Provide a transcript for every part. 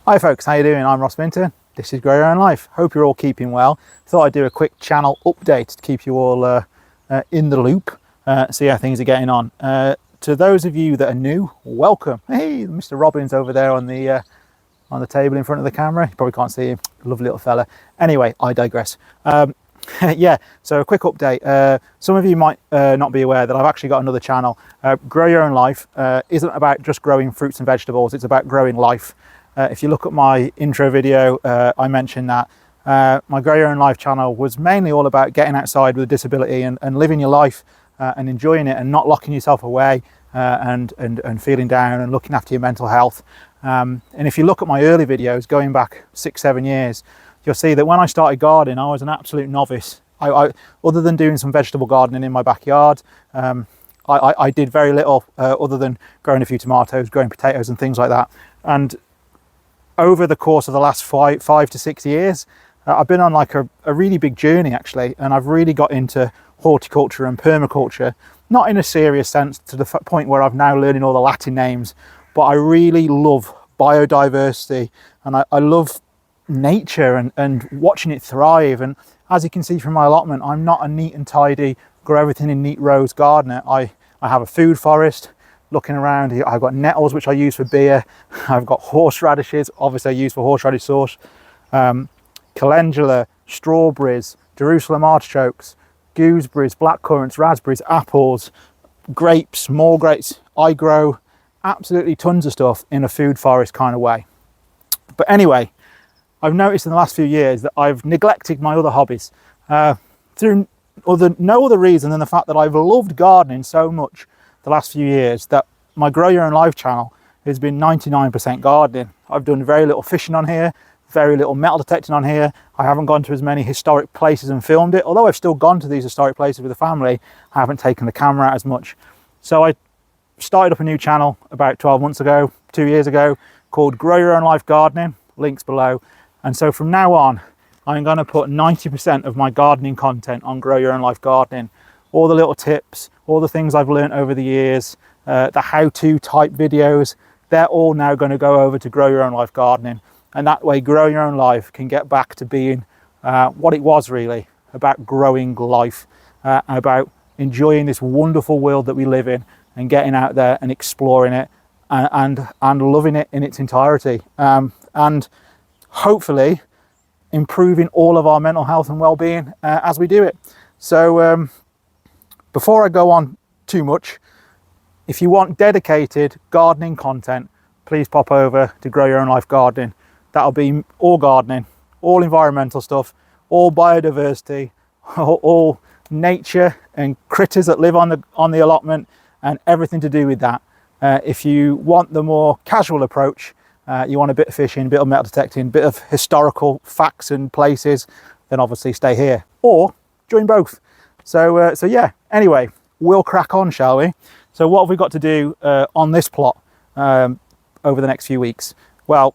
Hi folks, how you doing? I'm Ross Minton. This is Grow Your Own Life. Hope you're all keeping well. Thought I'd do a quick channel update to keep you all in the loop, see how things are getting on. To those of you that are new, welcome. Hey, Mr. Robbins over there on the table in front of the camera. You probably can't see him. Lovely little fella. Anyway, I digress. Yeah, so a quick update. Some of you might not be aware that I've actually got another channel. Grow Your Own Life isn't about just growing fruits and vegetables, it's about growing life. If you look at my intro video, I mentioned that my Grow Your Own Life channel was mainly all about getting outside with a disability and living your life and enjoying it and not locking yourself away and feeling down and looking after your mental health. And if you look at my early videos going back 6-7 years, you'll see that when I started gardening, I was an absolute novice. Other than doing some vegetable gardening in my backyard, I did very little other than growing a few tomatoes, growing potatoes and things like that. And over the course of the last 5 to 6 years, I've been on like a really big journey actually, and I've really got into horticulture and permaculture, not in a serious sense to the point where I'm now learning all the Latin names, but I really love biodiversity and I love nature and watching it thrive. And as you can see from my allotment, I'm not a neat and tidy, grow everything in neat rows gardener. I have a food forest. Looking around here, I've got nettles which I use for beer. I've got horseradishes, obviously I use for horseradish sauce, calendula, strawberries, Jerusalem artichokes, gooseberries, blackcurrants, raspberries, apples, grapes, more grapes. I grow absolutely tons of stuff in a food forest kind of way. But anyway, I've noticed in the last few years that I've neglected my other hobbies through no other reason than the fact that I've loved gardening so much the last few years that my Grow Your Own Life channel has been 99% gardening. I've done very little fishing on here, very little metal detecting on here. I haven't gone to as many historic places and filmed it. Although I've still gone to these historic places with the family, I haven't taken the camera out as much. So I started up a new channel about 12 months ago, 2 years ago, called Grow Your Own Life Gardening, links below. And so from now on, I'm going to put 90% of my gardening content on Grow Your Own Life Gardening. All the little tips, all the things I've learned over the years, the how-to type videos, they're all now going to go over to Grow Your Own Life Gardening. And that way Grow Your Own Life can get back to being what it was really, about growing life, about enjoying this wonderful world that we live in and getting out there and exploring it and loving it in its entirety. And hopefully improving all of our mental health and well-being as we do it. So before I go on too much, if you want dedicated gardening content, please pop over to Grow Your Own Life Gardening. That'll be all gardening, all environmental stuff, all biodiversity, all nature and critters that live on the allotment and everything to do with that. If you want the more casual approach, you want a bit of fishing, a bit of metal detecting, a bit of historical facts and places, then obviously stay here or join both. So yeah, anyway, we'll crack on, shall we? So what have we got to do on this plot over the next few weeks? Well,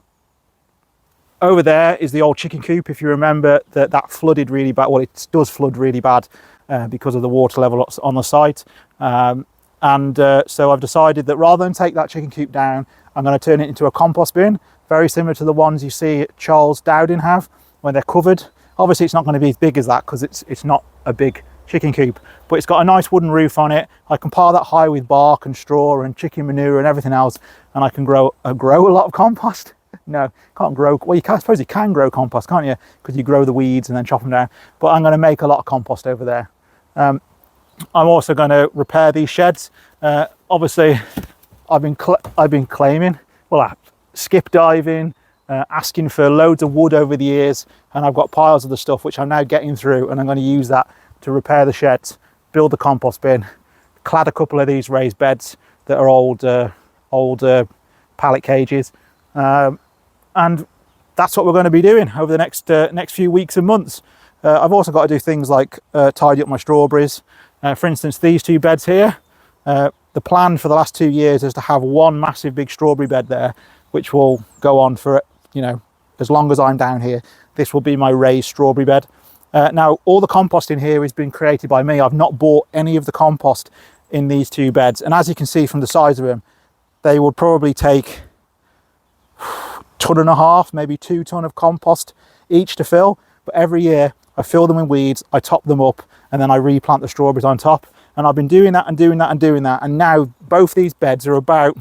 over there is the old chicken coop. If you remember that flooded really bad, well, it does flood really bad because of the water level on the site. So I've decided that rather than take that chicken coop down, I'm going to turn it into a compost bin, very similar to the ones you see Charles Dowding have when they're covered. Obviously it's not going to be as big as that because it's not a big chicken coop, but it's got a nice wooden roof on it. I can pile that high with bark and straw and chicken manure and everything else, and I can grow a lot of compost. No, can't grow. Well, I suppose you can grow compost, can't you? Because you grow the weeds and then chop them down. But I'm going to make a lot of compost over there. I'm also going to repair these sheds. Obviously, I've been claiming, well, skip diving, asking for loads of wood over the years, and I've got piles of the stuff which I'm now getting through, and I'm going to use that to repair the sheds, build the compost bin, clad a couple of these raised beds that are old pallet cages, and that's what we're going to be doing over the next few weeks and months. I've also got to do things like tidy up my strawberries. For instance, these two beds here, the plan for the last 2 years is to have one massive big strawberry bed there, which will go on for, you know, as long as I'm down here. This will be my raised strawberry bed. Now, all the compost in here has been created by me. I've not bought any of the compost in these two beds. And as you can see from the size of them, they would probably take 1.5 tons, maybe 2 tons of compost each to fill. But every year I fill them with weeds, I top them up, and then I replant the strawberries on top. And I've been doing that and doing that and doing that. And now both these beds are about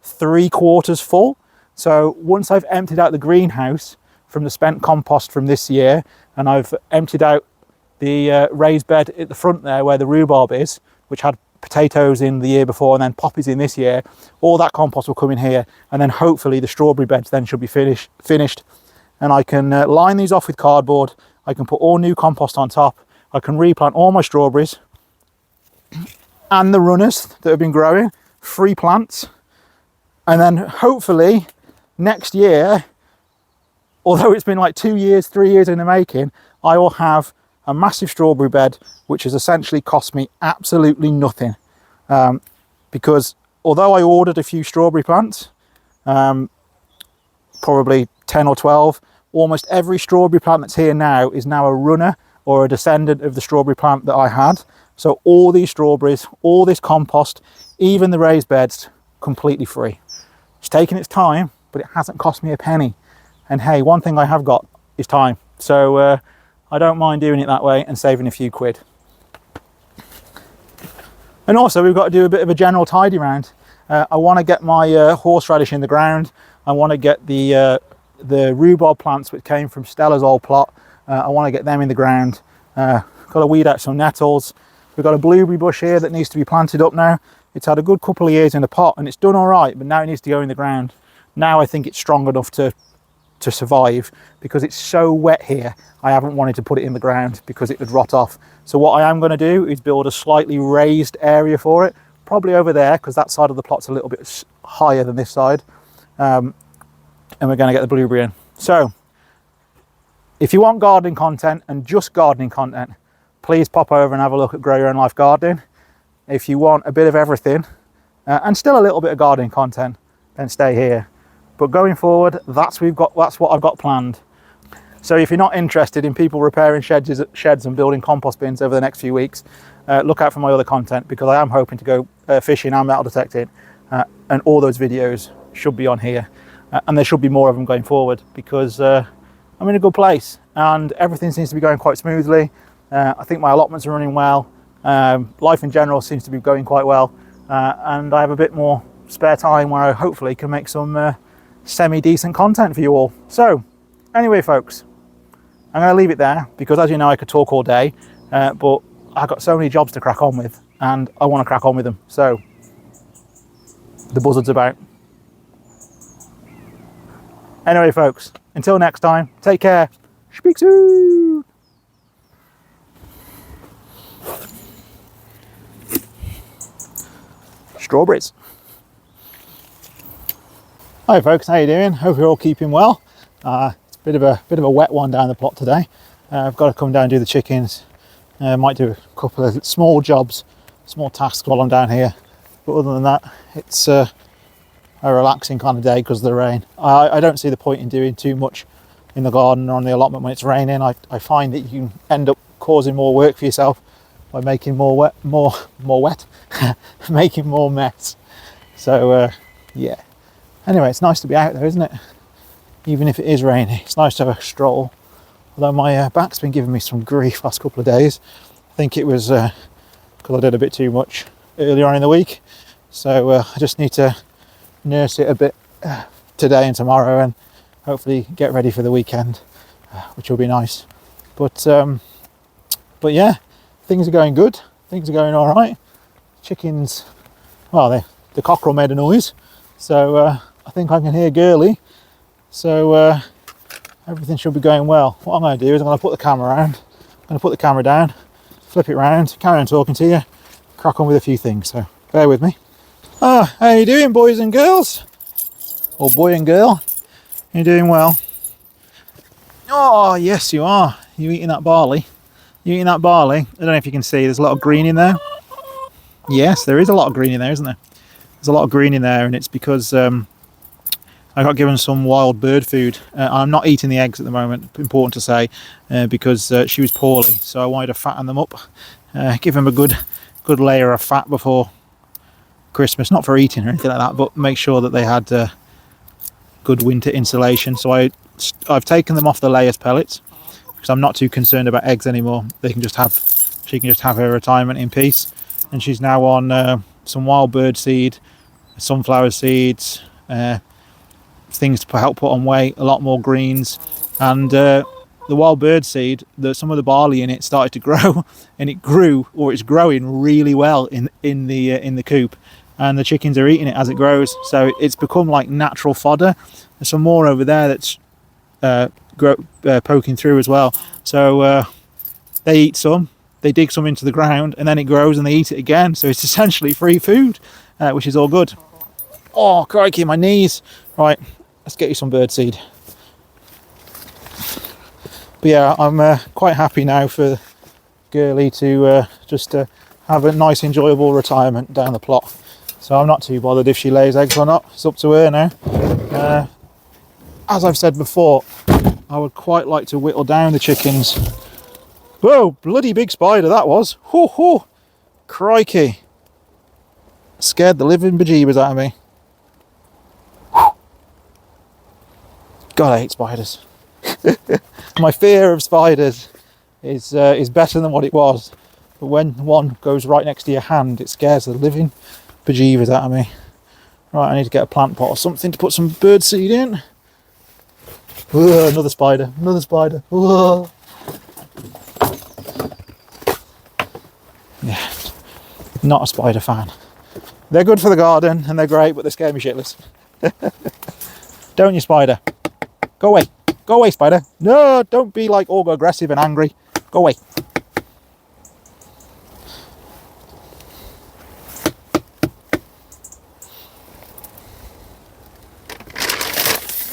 3/4 full. So once I've emptied out the greenhouse from the spent compost from this year, and I've emptied out the raised bed at the front there where the rhubarb is, which had potatoes in the year before and then poppies in this year, all that compost will come in here, and then hopefully the strawberry beds then should be finished. And I can line these off with cardboard, I can put all new compost on top, I can replant all my strawberries and the runners that have been growing, 3 plants, and then hopefully next year, although it's been like 2 years, 3 years in the making, I will have a massive strawberry bed, which has essentially cost me absolutely nothing. Because although I ordered a few strawberry plants, probably 10 or 12, almost every strawberry plant that's here now is now a runner or a descendant of the strawberry plant that I had. So all these strawberries, all this compost, even the raised beds, completely free. It's taken its time, but it hasn't cost me a penny. And hey, one thing I have got is time. So I don't mind doing it that way and saving a few quid. And also we've got to do a bit of a general tidy round. I want to get my horseradish in the ground. I want to get the rhubarb plants which came from Stella's old plot. I want to get them in the ground. Got to weed out some nettles. We've got a blueberry bush here that needs to be planted up now. It's had a good couple of years in the pot and it's done all right, but now it needs to go in the ground. Now I think it's strong enough to survive, because it's so wet here. I haven't wanted to put it in the ground because it would rot off. So what I am going to do is build a slightly raised area for it, probably over there, because that side of the plot's a little bit higher than this side. And we're going to get the blueberry in. So if you want gardening content and just gardening content, please pop over and have a look at Grow Your Own Life Gardening. If you want a bit of everything and still a little bit of gardening content, then stay here. But going forward, that's what I've got planned. So if you're not interested in people repairing sheds and building compost bins over the next few weeks, look out for my other content, because I am hoping to go fishing and metal detecting, and all those videos should be on here. And there should be more of them going forward, because I'm in a good place and everything seems to be going quite smoothly. I think my allotments are running well. Life in general seems to be going quite well. And I have a bit more spare time where I hopefully can make some semi-decent content for you all. So anyway, folks, I'm going to leave it there, because as you know, I could talk all day, but I've got so many jobs to crack on with and I want to crack on with them. So the buzzard's about. Anyway, folks, until next time, take care. Speak soon. Strawberries. Hi folks, how you doing? Hope you're all keeping well. It's a bit of a wet one down the plot today. I've got to come down and do the chickens. Might do a couple of small jobs, small tasks while I'm down here. But other than that, it's a relaxing kind of day because of the rain. I don't see the point in doing too much in the garden or on the allotment when it's raining. I find that you can end up causing more work for yourself by making more wet, making more mess. So yeah. Anyway, it's nice to be out there, isn't it? Even if it is rainy, it's nice to have a stroll. Although my back's been giving me some grief last couple of days. I think it was because I did a bit too much earlier on in the week. So I just need to nurse it a bit today and tomorrow, and hopefully get ready for the weekend, which will be nice. But yeah, things are going good. Things are going all right. Chickens, well, the cockerel made a noise, so I think I can hear Girly. So everything should be going well. What I'm going to do is I'm going to put the camera around. I'm going to put the camera down, flip it round, carry on talking to you, crack on with a few things. So bear with me. How you doing, boys and girls? Or boy and girl? You're doing well. Oh yes, you are. You eating that barley? You eating that barley? I don't know if you can see. There's a lot of green in there. Yes, there is a lot of green in there, isn't there? There's a lot of green in there, and it's because I got given some wild bird food. I'm not eating the eggs at the moment, important to say, because she was poorly, so I wanted to fatten them up, give them a good layer of fat before Christmas. Not for eating or anything like that, but make sure that they had good winter insulation. So I've taken them off the layers pellets because I'm not too concerned about eggs anymore. She can just have her retirement in peace. And she's now on some wild bird seed, sunflower seeds, things to help put on weight, a lot more greens, and the wild bird seed, some of the barley in it started to grow, and it grew, or it's growing really well in the coop, and the chickens are eating it as it grows. So it's become like natural fodder. There's some more over there that's poking through as well. So they eat some, they dig some into the ground, and then it grows and they eat it again. So it's essentially free food, which is all good. Oh crikey, my knees. Right, let's get you some bird seed. But yeah, I'm quite happy now for Girly to just have a nice enjoyable retirement down the plot. So I'm not too bothered if she lays eggs or not. It's up to her now. As I've said before, I would quite like to whittle down the chickens. Whoa, bloody big spider that was. Hoo hoo, crikey. Scared the living bejeebers out of me. God, I hate spiders. My fear of spiders is better than what it was. But when one goes right next to your hand, it scares the living bejeebers out of me. Right, I need to get a plant pot or something to put some bird seed in. Whoa, another spider, another spider. Whoa. Yeah, not a spider fan. They're good for the garden and they're great, but they scare me shitless. Don't you, spider? Go away. Go away, spider. No, don't be like all aggressive and angry. Go away.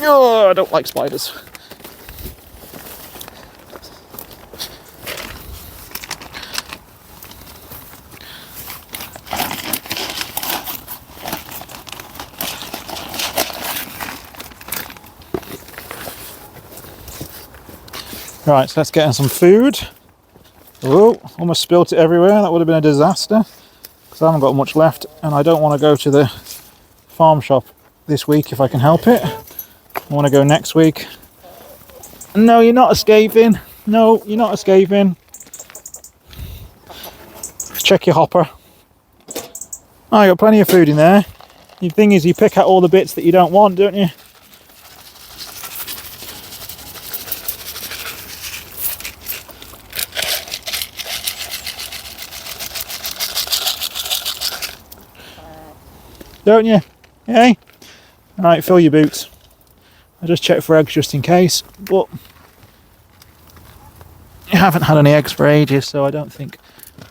Oh, I don't like spiders. Right, so let's get in some food. Oh, almost spilt it everywhere. That would have been a disaster because I haven't got much left and I don't want to go to the farm shop this week if I can help it. I want to go next week. No, you're not escaping. No, you're not escaping. Check your hopper. Oh, you got plenty of food in there. The thing is, you pick out all the bits that you don't want, don't you? Don't you? Hey? Alright, fill your boots. I just checked for eggs just in case, but I haven't had any eggs for ages, so I don't think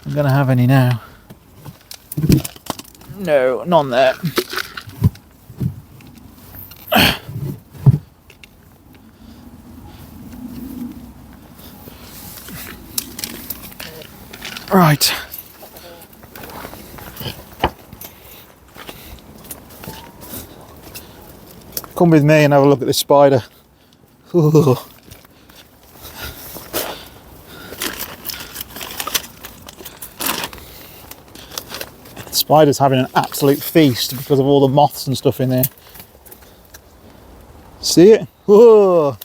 I'm going to have any now. No, none there. Right. Come with me and have a look at this spider. Ooh. The spider's having an absolute feast because of all the moths and stuff in there. See it? Ooh.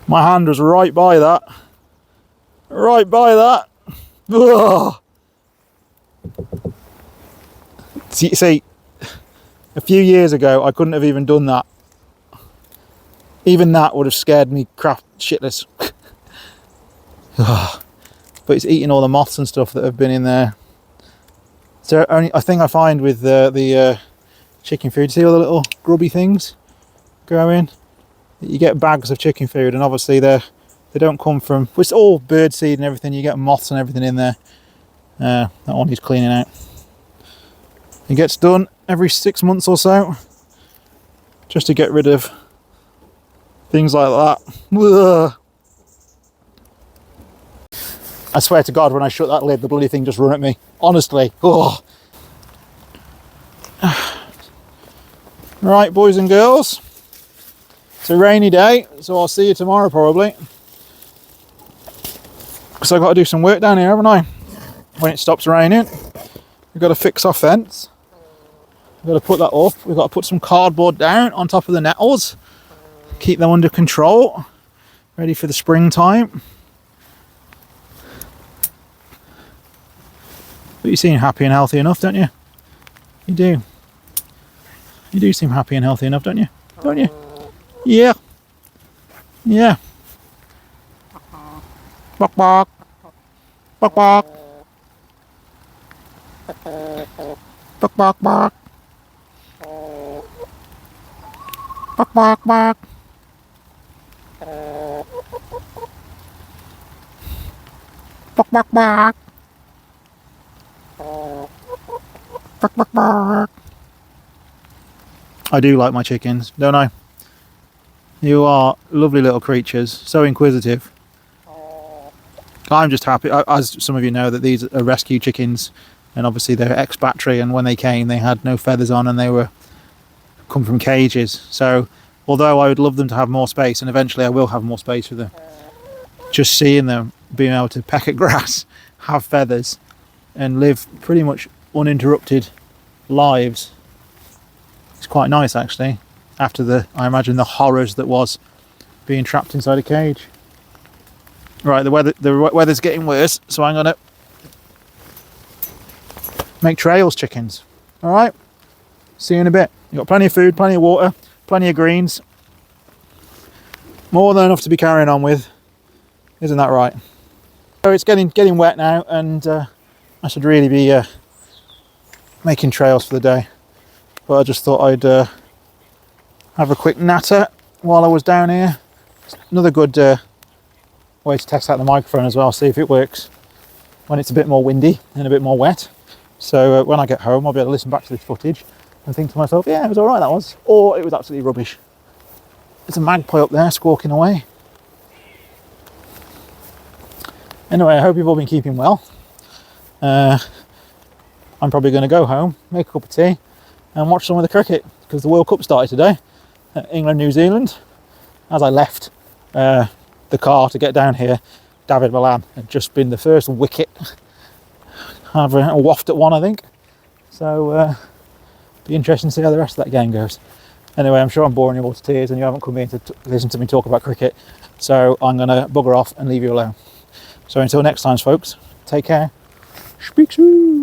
My hand was right by that. Right by that. Ooh. See, a few years ago I couldn't have even done that. Even that would have scared me crap shitless. But it's eating all the moths and stuff that have been in there. So a thing I find with the chicken food, see all the little grubby things go in? You get bags of chicken food and obviously they don't come from, well, it's all bird seed and everything, you get moths and everything in there. That one needs cleaning out. It gets done every 6 months or so, just to get rid of things like that. Ugh. I swear to God, when I shut that lid, the bloody thing just run at me. Honestly. Ugh. Right, boys and girls. It's a rainy day, so I'll see you tomorrow probably. Because I've got to do some work down here, haven't I? When it stops raining. We've got to fix our fence. We've got to put that up. We've got to put some cardboard down on top of the nettles. Keep them under control. Ready for the springtime. But you seem happy and healthy enough, don't you? You do. You do seem happy and healthy enough, don't you? Don't you? Yeah. Yeah. Bark, bark. Bark, bark. Bark, bark, bark. Bark, bark, bark. Bark, bark, bark. Bark, bark, bark. I do like my chickens, don't I? You are lovely little creatures, so inquisitive. I'm just happy, as some of you know, that these are rescue chickens, and obviously they're ex-battery, and when they came they had no feathers on and they were come from cages. So although I would love them to have more space, and eventually I will have more space for them, just seeing them being able to peck at grass, have feathers, and live pretty much uninterrupted lives, it's quite nice actually, after I imagine the horrors that was being trapped inside a cage. Right, the weather's getting worse, so I'm gonna make trails, chickens. All right, see you in a bit. You've got plenty of food, plenty of water, plenty of greens, more than enough to be carrying on with. Isn't that right? So it's getting wet now, and I should really be making trails for the day. But I just thought I'd have a quick natter while I was down here. It's another good way to test out the microphone as well, see if it works when it's a bit more windy and a bit more wet. So when I get home I'll be able to listen back to this footage and think to myself, yeah, it was alright that was, or it was absolutely rubbish. There's a magpie up there squawking away. Anyway, I hope you've all been keeping well. I'm probably going to go home, make a cup of tea and watch some of the cricket, because the World Cup started today, England, New Zealand. As I left the car to get down here, David Milan had just been the first wicket. I've a waft at one, I think. So be interesting to see how the rest of that game goes. Anyway, I'm sure I'm boring you all to tears and you haven't come here to listen to me talk about cricket. So I'm going to bugger off and leave you alone. So until next time, folks, take care. Speak soon.